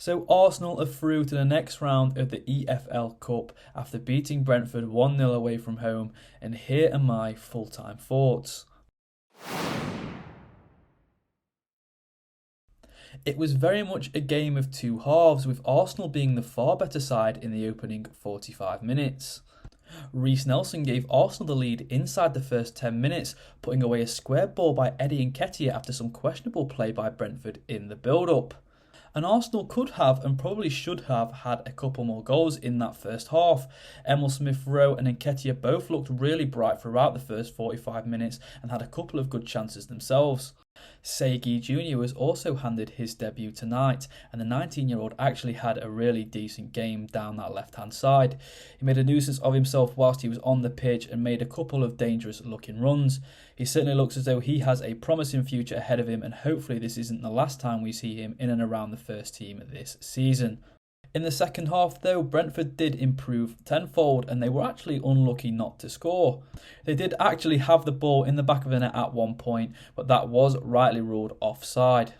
So Arsenal are through to the next round of the EFL Cup after beating Brentford 1-0 away from home, and here are my full-time thoughts. It was very much a game of two halves, with Arsenal being the far better side in the opening 45 minutes. Reiss Nelson gave Arsenal the lead inside the first 10 minutes, putting away a square ball by Eddie Nketiah after some questionable play by Brentford in the build-up. And Arsenal could have and probably should have had a couple more goals in that first half. Emile Smith-Rowe and Nketiah both looked really bright throughout the first 45 minutes and had a couple of good chances themselves. Seigi Jr. was also handed his debut tonight, and the 19-year-old actually had a really decent game down that left-hand side. He made a nuisance of himself whilst he was on the pitch and made a couple of dangerous looking runs. He certainly looks as though he has a promising future ahead of him, and hopefully this isn't the last time we see him in and around the first team this season. In the second half though, Brentford did improve tenfold and they were actually unlucky not to score. They did actually have the ball in the back of the net at one point, but that was rightly ruled offside.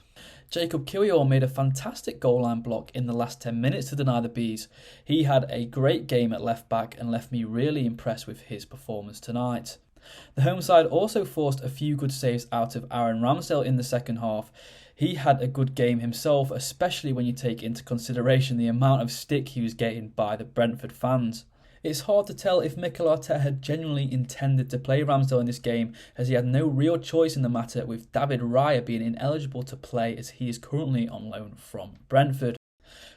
Jacob Kiwior made a fantastic goal line block in the last 10 minutes to deny the Bees. He had a great game at left back and left me really impressed with his performance tonight. The home side also forced a few good saves out of Aaron Ramsdale in the second half. He had a good game himself, especially when you take into consideration the amount of stick he was getting by the Brentford fans. It's hard to tell if Mikel Arteta had genuinely intended to play Ramsdale in this game, as he had no real choice in the matter, with David Raya being ineligible to play as he is currently on loan from Brentford.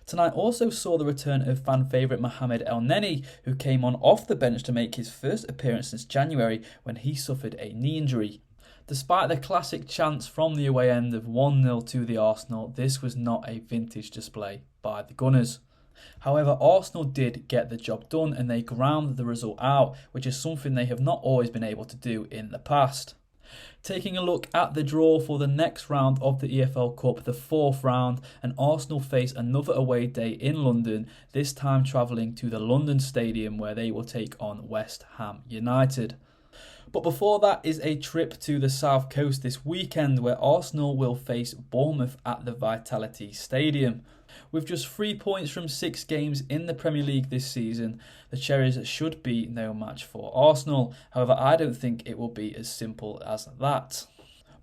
Tonight also saw the return of fan favourite Mohamed El Neni, who came on off the bench to make his first appearance since January when he suffered a knee injury. Despite the classic chance from the away end of 1-0 to the Arsenal, this was not a vintage display by the Gunners. However, Arsenal did get the job done and they ground the result out, which is something they have not always been able to do in the past. Taking a look at the draw for the next round of the EFL Cup, the fourth round, and Arsenal face another away day in London, this time travelling to the London Stadium where they will take on West Ham United. But before that is a trip to the South Coast this weekend where Arsenal will face Bournemouth at the Vitality Stadium. With just 3 points from 6 games in the Premier League this season, the Cherries should be no match for Arsenal. However, I don't think it will be as simple as that.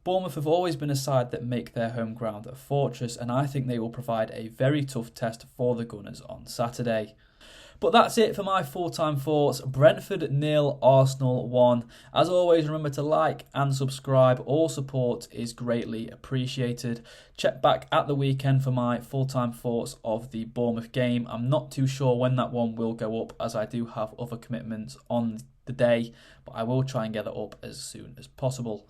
Bournemouth have always been a side that make their home ground a fortress, and I think they will provide a very tough test for the Gunners on Saturday. But that's it for my full-time thoughts. Brentford 0, Arsenal 1. As always, remember to like and subscribe. All support is greatly appreciated. Check back at the weekend for my full-time thoughts of the Bournemouth game. I'm not too sure when that one will go up, as I do have other commitments on the day, but I will try and get it up as soon as possible.